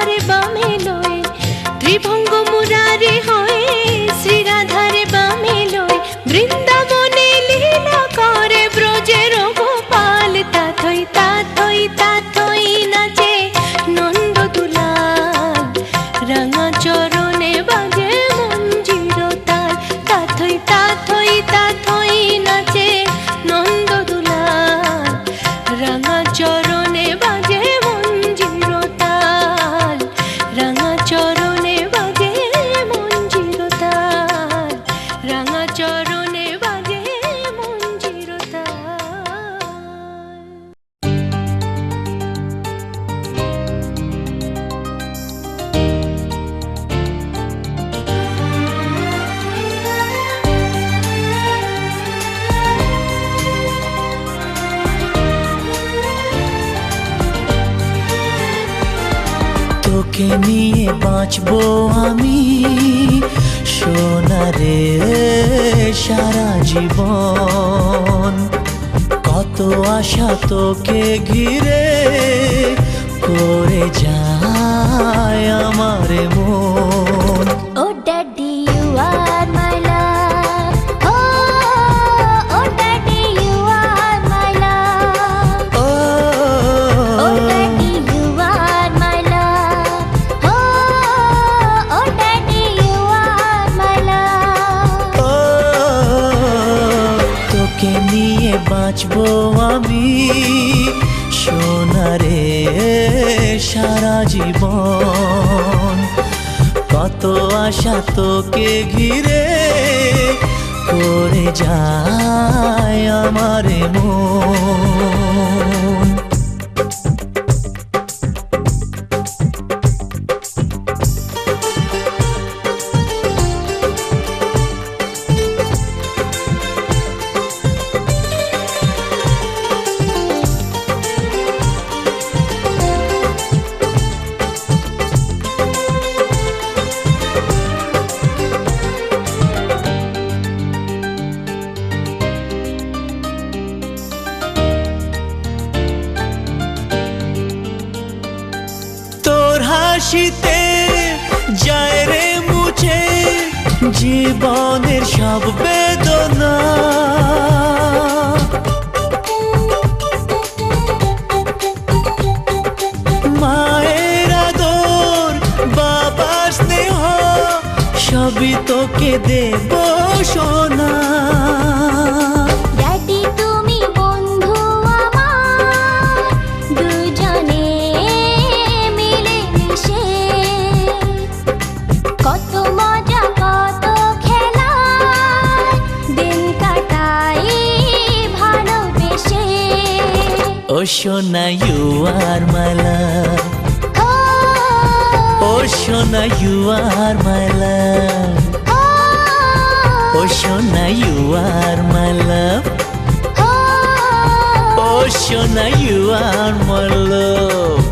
ধারে বামে লয়ে ত্রিভঙ্গ মুরারি হয়ে শ্রীরাধারে বামে লয়ে বৃন্দাবনে লীলা করে ব্রজের গোপাল তাথই তাথই তাথই নাচে নন্দ দুলাল রাঙা চরণে বাজে মঞ্জির তাল তাথই তাথই তাথই নাচে নন্দ দুলাল রাঙা চরণে বাজে মঞ্জির তাল রাঙা চরণে বাজে মঞ্জির তাল রাঙা চরণে বাজে মঞ্জির তাল। তোকে নিয়ে বাঁচবো আমি সোনারে সারা জীবন, কত আশা তোকে ঘিরে করে যায় আমার মন। Oh daddy you are my love, oh daddy you are my love, oh daddy you are my love, oh daddy you are my love. তোকে নিয়ে বাঁচবো আমি সোনারে সারা জীবন, কত আশা তোকে ঘিরে করে যায় আমার মন। হাসিতে যায় রে মুছে জীবনের সব বেদনা, মায়ের আদর বাবার স্নেহ সবই তোকে দেব সোনা। Oh Shona, you are my love. Oh Shona, you are my love. Oh Shona, you are my love. Oh Shona, you are my love.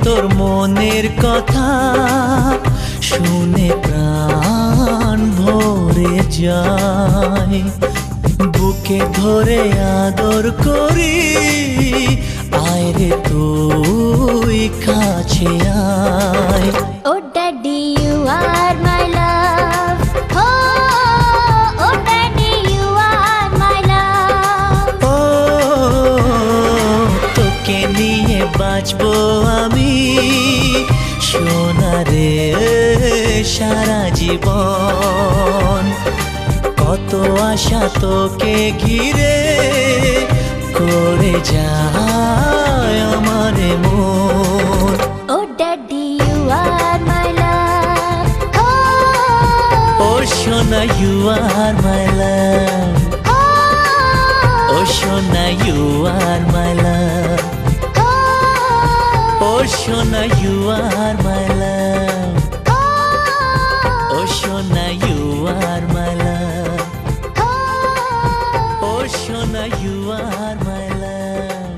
তোর মনের কথা শুনে প্রাণ ভরে যায়, বুকে ধরে আদর করি আয় রে তুই কাছে আয়। Oh daddy you are my love, oh daddy you কত আশা তোকে ঘিরে করে যায় আমার মন। Oh daddy you are my love, ও সোনা ইউ আর মাই লাভ, ও সোনা ইউ আর মাই লাভ, ও সোনা ইউ আর মাই লাভ, ও সোনা ইউ আর মাই লাভ, ও সোনা ইউ আর মাই লাভ,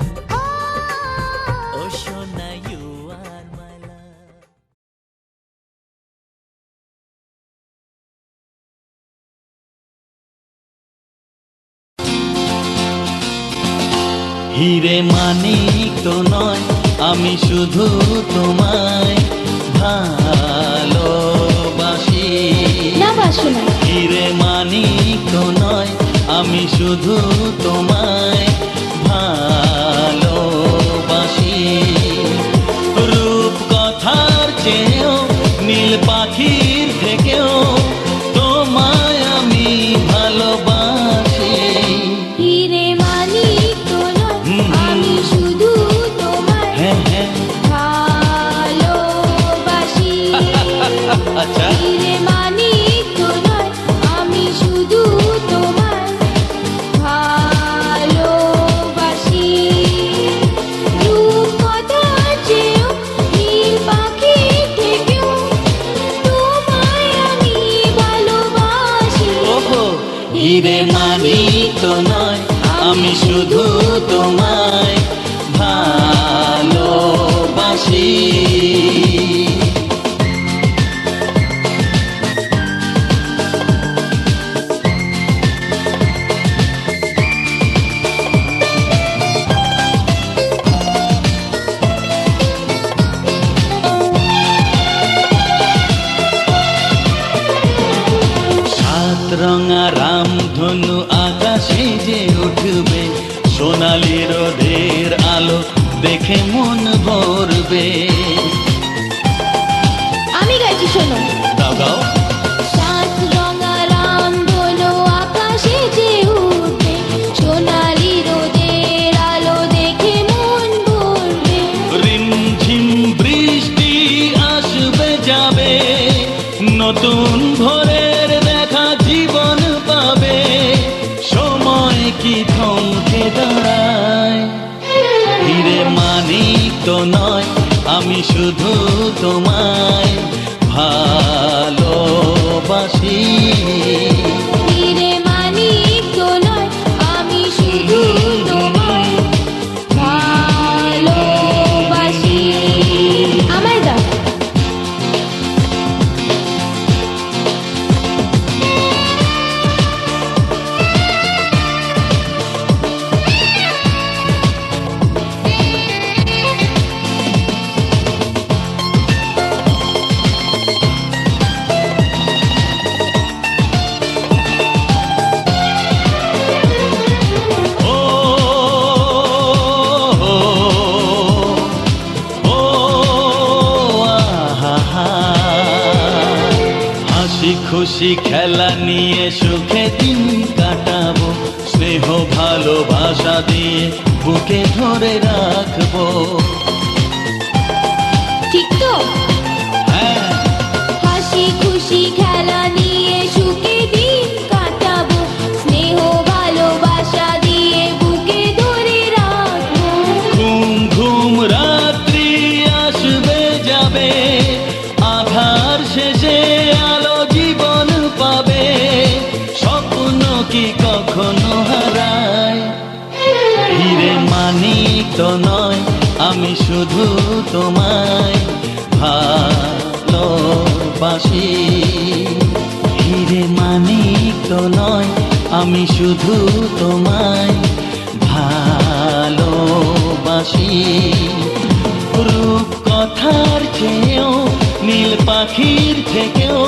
ও সোনা ইউ আর মাই লাভ। হিরে মানিক তো নয়, আমি শুধু তোমায় ভালোবাসি। না বাসো না। হিরে মানিক তো নয়, আমি শুধু তোমায় ভালোবাসি। রূপ কথার চেয়েও নীল পাখির থেকেও তোমায় আমি ভালোবাসি। হিরে মানিক তো নয়, আমি শুধু তোমায় হ্যাঁ হ্যাঁ ভালোবাসি। আচ্ছা হিরে মানিক তো নয়, আমি শুধু তোমায় ভালোবাসি। রূপ কথার চেয়েও নীল পাখির থেকেও তোমায় আমি ভালোবাসি। ওহো হিরে মানিক তো নয়, আমি শুধু তোমায় ভালোবাসি। সাত রঙা রামধনু আকাশে যে উঠবে, সোনালি রোদের আলো দেখে মন ভরবে। আমি গাইছি, শোনো। গাও গাও। সাত রঙা রামধনু আকাশে যে উঠবে, সোনালি রোদের আলো দেখে মন ভরবে। রিমঝিম বৃষ্টি আসবে যাবে, নতুন ভোরের দেখা জীবন পাবে। সময় কি থমকে দাঁড়ায়? হিরে মানিক তো নয়, আমি শুধু তোমায় ভালোবাসি। হিরে মানিক তো নয়, আমি শুধু তোমায় ভালোবাসি। আমার দাও। ও ও আহা, হাসি খুশি খেলা নিয়ে সুখে দিন কাটাবো। স্নেহ ভালোবাসা দিয়ে বুকে ধরে রাখবো। ঠিক তো? হ্যাঁ হাসি খুশি খেলা নিয়ে সুখে দিন কাটাবো। স্নেহ ভালোবাসা দিয়ে বুকে ধরে রাখবো। ঘুম ঘুম রাত্রি আসবে যাবে, আধার শেষে আলো জীবন পাবে। স্বপ্ন কি কখনো হারায়? হিরে মানিক তো নয়, আমি শুধু তোমায় ভালোবাসি। হিরে মানিক তো নয়, আমি শুধু তোমায় ভালোবাসি। রূপ কথার চেয়েও নীল পাখির থেকেও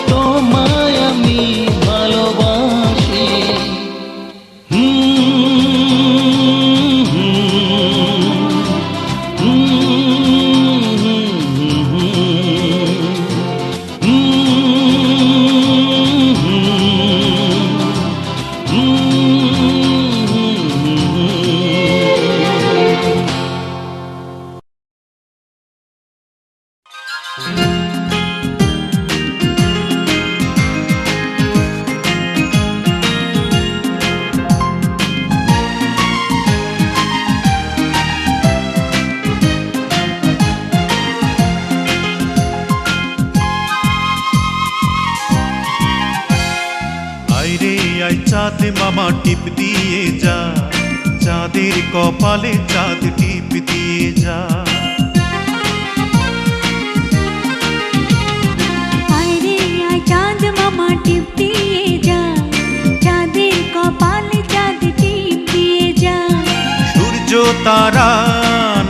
তোমায় আমি ভালোবাসি। চাঁদ মামা টিপ দিয়ে যা, চাঁদের কপালে চাঁদ টিপ দিয়ে যা। আয় রে আয় চাঁদ মামা টিপ দিয়ে যা, চাঁদের কপালে চাঁদ টিপ দিয়ে যা। সূর্য তারা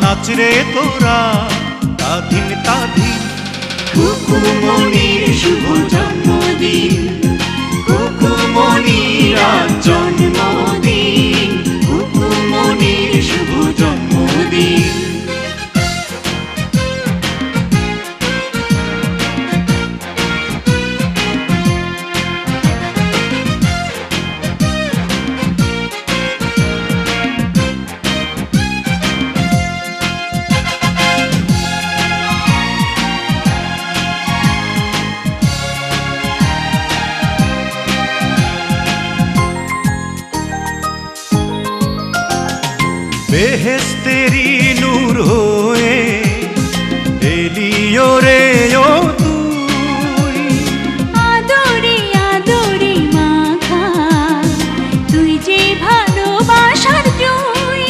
নাচ রে তোরা, তাধিন তাধিন। খুকুমনির শুভ জন্মদিন, খুকুমনির আজ জন্মদিন, খুকুমনির শুভ জন্মদিন। বেহেশতেরি নূর হয়ে এলিও রে ও তুই। আদরে আদরে মাখা তুই যে ভালোবাসার জুই।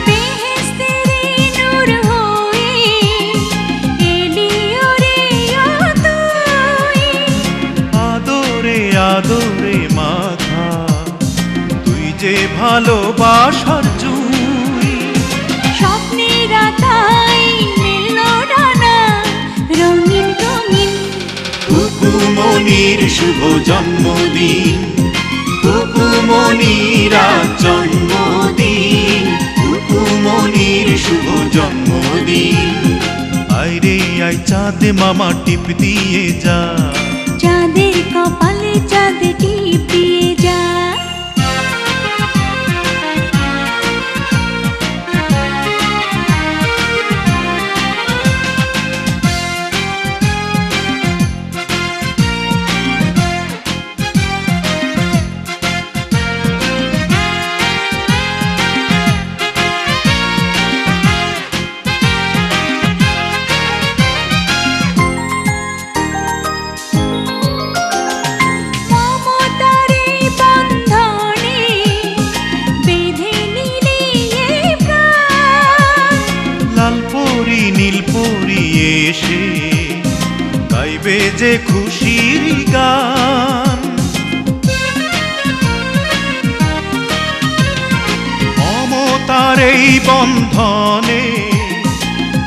বেহেশতেরি নূর হয়ে এলিও রে ও তুই। আদরে আদরে মাখা তুই যে ভালোবাসার জুই। স্বপ্নের আকাই মেলল ডানা রঙিন রঙিন। খুকুমনির শুভ জন্মদিন, খুকুমনির আজ জন্মদিন, খুকুমনির শুভ জন্মদিন। আয় রে আয় চাঁদ মামা টিপ দিয়ে যা, চাঁদের কপালে চাঁদ টিপ দিয়ে যা। মমতারে বন্ধনে বেঁধে নিলি এই প্রাণ। লালপরি নীলপরি এসে গাইবে যে খুশির গান। মমতার এই বন্ধনে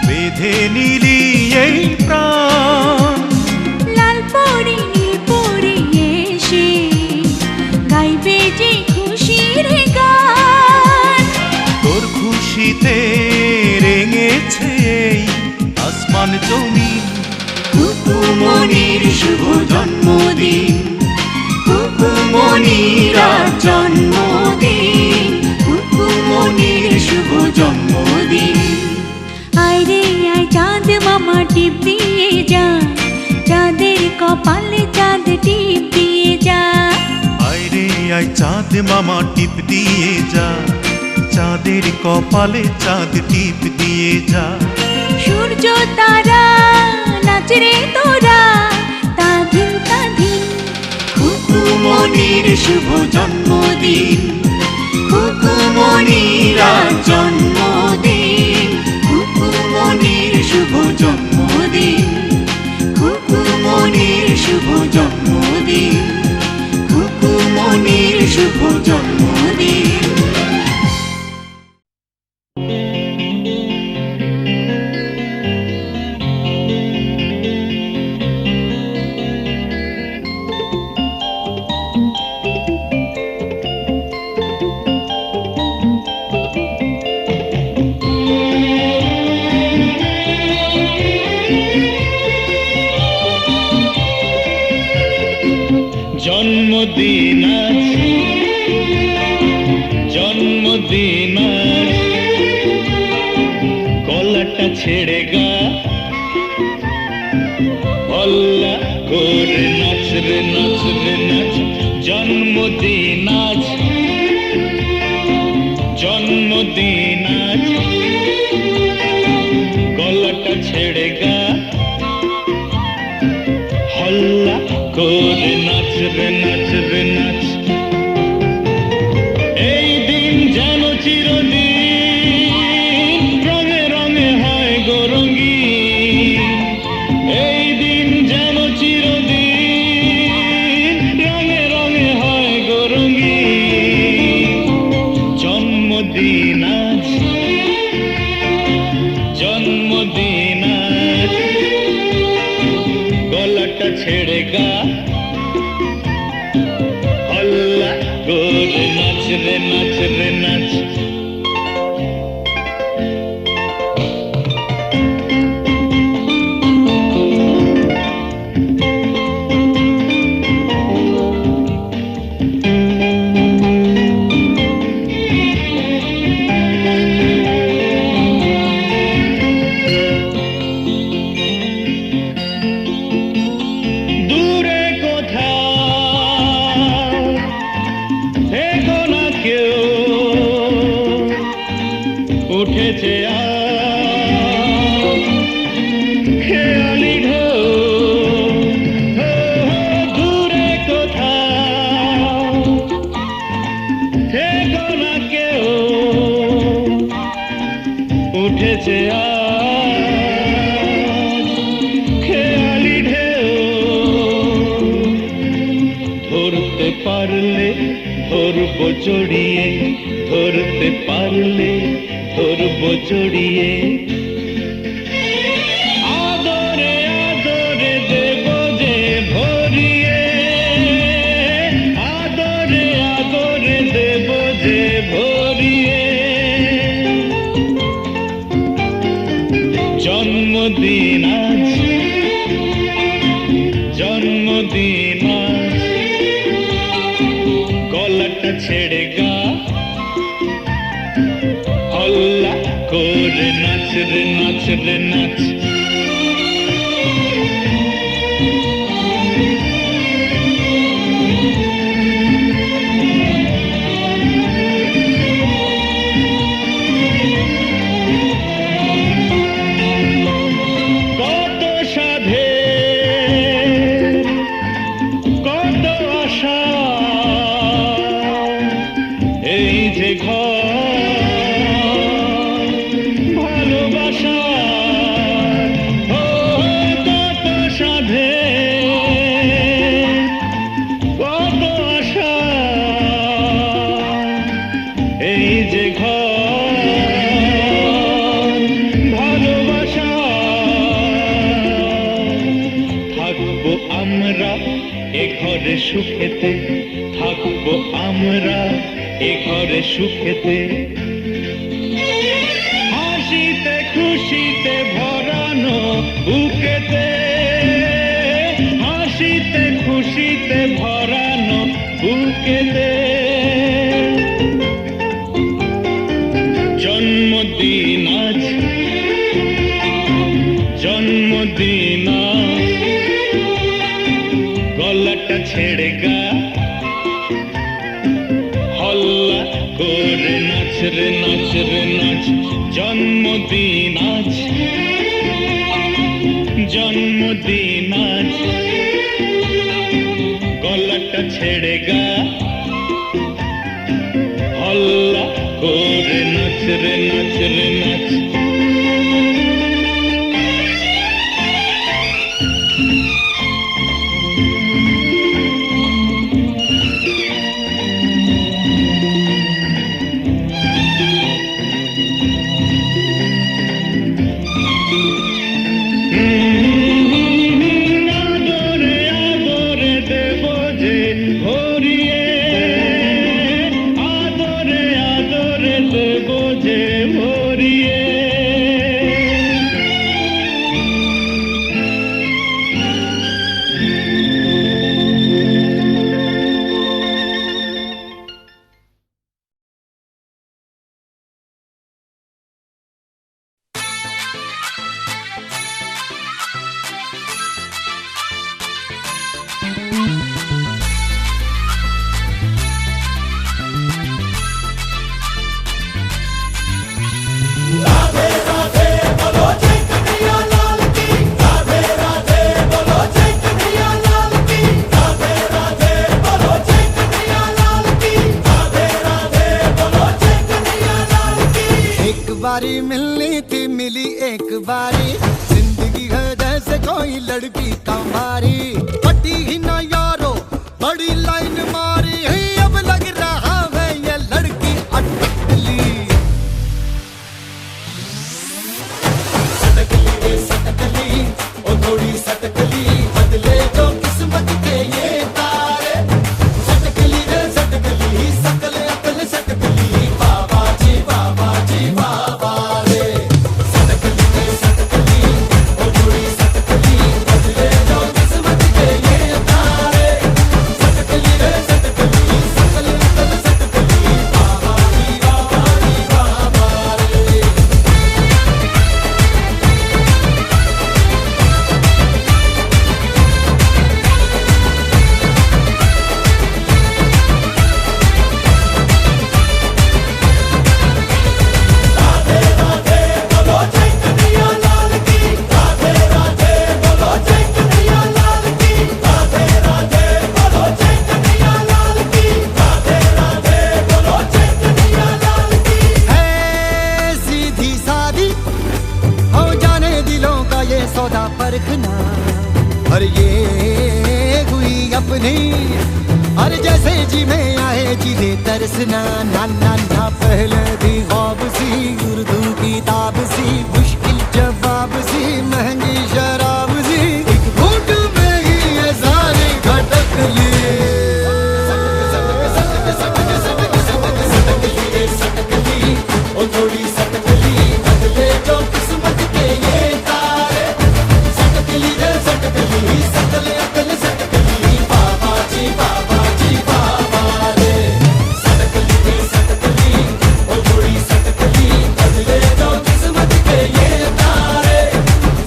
বেঁধে নিলি এই প্রাণ। লাল পরি নীল পরি এসে গাইবে যে খুশির গান। তোর খুশিতে রেঙেছে এই আসমান জমিন। খুকুমনির শুভ জন্মদিন, খুকুমনির আজ জন্মদিন, খুকুমনির শুভ জন্মদিন। আয় রে আয় চাঁদ মামা টিপ দিয়ে যা, চাঁদের কপালে চাঁদ টিপ দিয়ে যা। আয় রে আয় চাঁদ মামা টিপ দিয়ে যা, চাঁদের কপালে চাঁদ টিপ দিয়ে যা। সূর্য তারা নাচ রে তোরা, তাধিন তাধিন। খুকুমনির শুভ জন্মদিন, খুকুমনির আজ জন্মদিন, খুকুমনির শুভ জন্মদিন, খুকুমনির শুভ জন্মদিন, খুকুমনির শুভ জন্মদিন। জন্মদিন আজ, জন্মদিন আজ, গলাটা ছেড়ে গা, হল্লা করে নাচ রে নাচ রে নাচ। জন্মদিন আজ, জন্মদিন আজ, গলাটা ছেড়ে গা, হল্লা করে নাচ রে নাচ রে নাচ। এই দিন যেন চিরদিন রঙে রঙে হয় গো রঙিন। এই দিন যেন চিরদিন রঙে রঙে হয় গো রঙিন। জন্মদিন আজ, জন্মদিন আজ, গলাটা ছেড়ে গা হল্লা করে নাচ রে নাচ রে নাচ। দূরে কোথাও থেকো না কেউ, উঠেছে আজ খেয়ালি ঢেউ। দূরে কোথাও থেকো না কেউ, উঠেছে আজ খেয়ালি ঢেউ। ধরতে পারলে ধরবো জড়িয়ে, ধরতে পারলে ধরবো জড়িয়ে। আদরে আদরে দেব যে ভরিয়ে, আদরে আদরে দেব যে ভরিয়ে। জন্মদিন আজ, জন্মদিন আজ, গলাটা ছেড়ে গা হল্লা করে নাচ রে নাচ রে নাচ। কত সাধে কত আশা, এই যে ঘর ভালোবাসার। ও কত সাধে কত আশা, এই যে ঘর ভালোবাসার। থাকবো আমরা এ ঘরে সুখেতে, থাকবো আমরা এ ঘরে সুখেতে। হাসিতে খুশিতে ভরানো বুকেতে, হাসিতে খুশিতে ভরানো বুকেতে। জন্মদিন আজ, জন্মদিন আজ, গলাটা ছেড়ে গা হল্লা করে নাচ রে নাচ রে নাচ। জন্মদিন আজ, জন্মদিন আজ, গলাটা ছেড়ে গা হল্লা করে নাচ রে নাচ রে নাচ। আদরে আদরে দেব যে ভরিয়ে, আদরে আদরে দেব যে ভরিয়ে। बारी मिलनी थी मिली एक बारी, जिंदगी है जैसे कोई लड़की कमारी, पटी ही ना यारो बड़ी लाइन मारी है, अब लग रहा है ये लड़की अटकली। सटकली रे सटकली, ओ थोड़ी सटकली, बदले जो किस्मत के ये तारे। सटकली रे सटकली, सकल अकल सटकली, बाबा जी बाबा रे। सटकली रे सटकली, ओ थोड़ी सटकली, बदले जो किस्मत के ये तारे। सटकली रे सटकली, सकल अकल सटकली, बाबा जी बाबा रे। है सीधी सादी हो जाने दिलों का ये सौदा परखना, और ये हुई अपनी, और जैसे जी में आए जिले तरसना। ना ना ना पहले भी ख्वाब सी, उर्दू किताब सी, मुश्किल जवाब सी, महंगी शराब सी, एक घूंट में ही ये सारे खटक लिए। सटकली रे सटकली, ओ थोड़ी सटकली, बदले जो किस्मत के ये तारे। सटकली रे सटकली, सकल अकल सटकली, बाबा जी बाबा रे। सटकली रे सटकली, ओ थोड़ी सटकली, बदले जो किस्मत के ये तारे।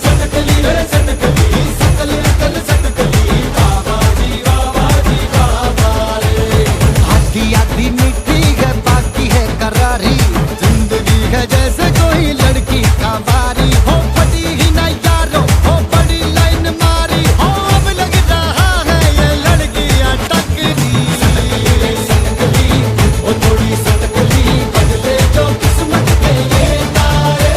सटकली रे सटकली, सकल अकल सटकली, बाबा जी बाबा रे। आधी आधी मिट्टी है बाकी है करारी, जिंदगी है जैसे कोई लड़की का बारी, हो पटी ही ना यारो हो बड़ी लाइन मारी, हो अब लग रहा है ये लड़की अटकली। सटकली रे सटकली, ओ थोड़ी सटकली, बदले जो किस्मत के ये तारे।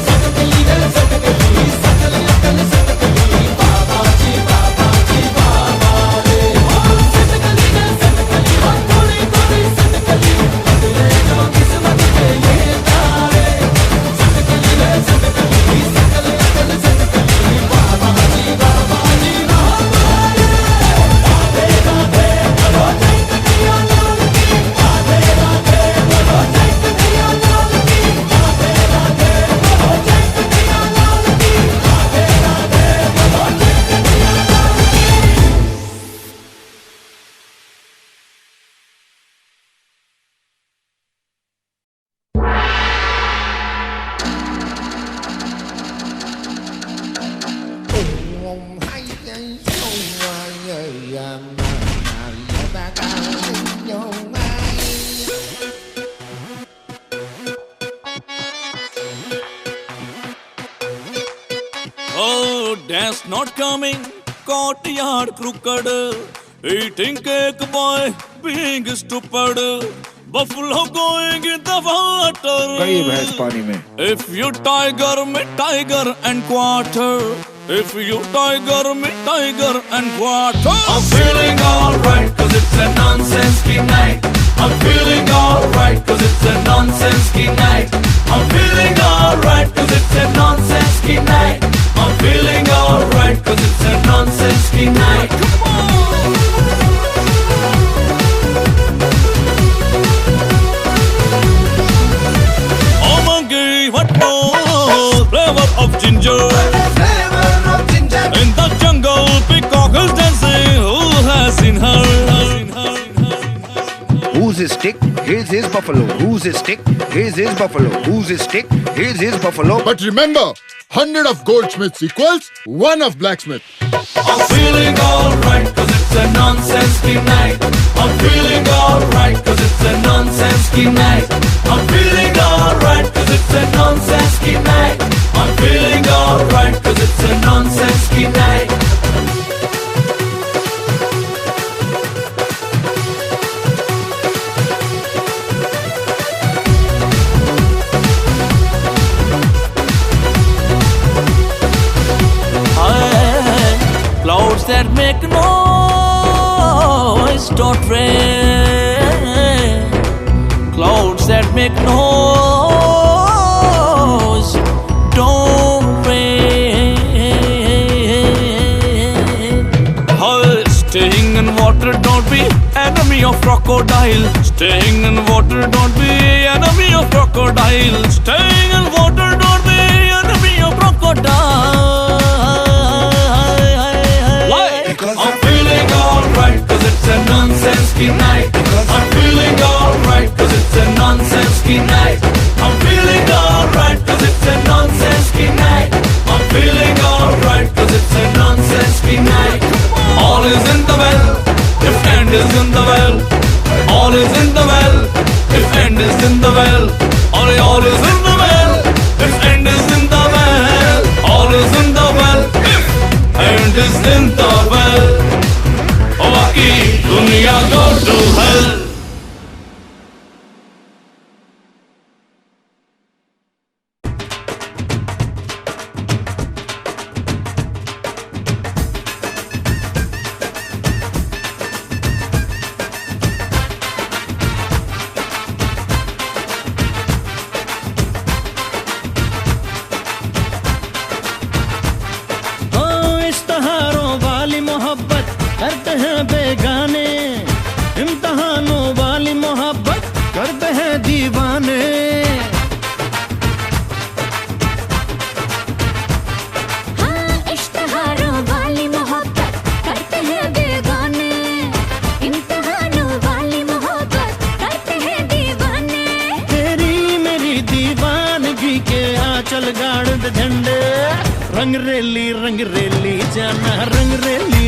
सटकली रे सटकली, सकल अकल सटकली, बाबा जी बाबा रे। सटकली रे सटकली, ओ थोड़ी थोड़ी सटकली, बदले जो किस्मत के ये तारे। सटकली रे सटकली, सकल अकल सटकली, बाबा जी बाबा रे। राधे राधे बोलो जय कन्हैया लाल की, राधे राधे बोलो जय कन्हैया लाल की, राधे राधे बोलो जय कन्हैया लाल की, राधे राधे बोलो जय कन्हैया लाल की। Oh, dance not coming, courtyard crooked, eating cake boy, being stupid, buffalo going in the water. गई भैंस पानी में। If you tiger me tiger and quarter, if you tiger me tiger and quarter. I'm feeling alright cause it's a nonsense night. I'm feeling alright cause it's a nonsense night. I'm feeling alright cause it's a nonsense night. I'm feeling alright cause it's a nonsense night. Come on! Oh monkey, what more? Flavor of ginger. In the jungle, peacock is dancing. Who has seen her? Who's his stick? Here's his buffalo. Who's his stick? Here's his buffalo. Who's his stick? Here's his buffalo. But remember, 100 of goldsmiths equals 1 of blacksmith. I'm feeling alright cause it's a nonsense night. I'm feeling alright cause it's a nonsense night. I'm feeling alright cause it's a nonsense night. I'm feeling alright cause it's a nonsense night. noise, don't rain. Clouds that make noise, don't rain. Hey, staying in water, don't be enemy of crocodile. Staying in water, don't be enemy of crocodile. Staying in water, don't be enemy of crocodile. Why? Because I'm feeling alright, cause it's a nonsense-y night. I'm feeling alright, cause it's a nonsense-y night. I'm feeling alright, cause it's a nonsense-y night. I'm feeling alright, cause it's a nonsense-y night. All is in the well, if end is in the well. All is in the well, if end is in the well. All is in the well, if end is in the well. All is in the well, if end is in the well. Baki duniya go to hell. इश्तहारों वाली मोहब्बत करते हैं बेगाने, इम्तहानों वाली मोहब्बत करते हैं दीवाने। हाँ, इश्तहारों वाली मोहब्बत करते हैं बेगाने, इम्तिहानों वाली मोहब्बत करते हैं दीवाने। तेरी मेरी दीवानगी के आंचल गाड़ दे झंडे, रंग रेली जाना रंग रेली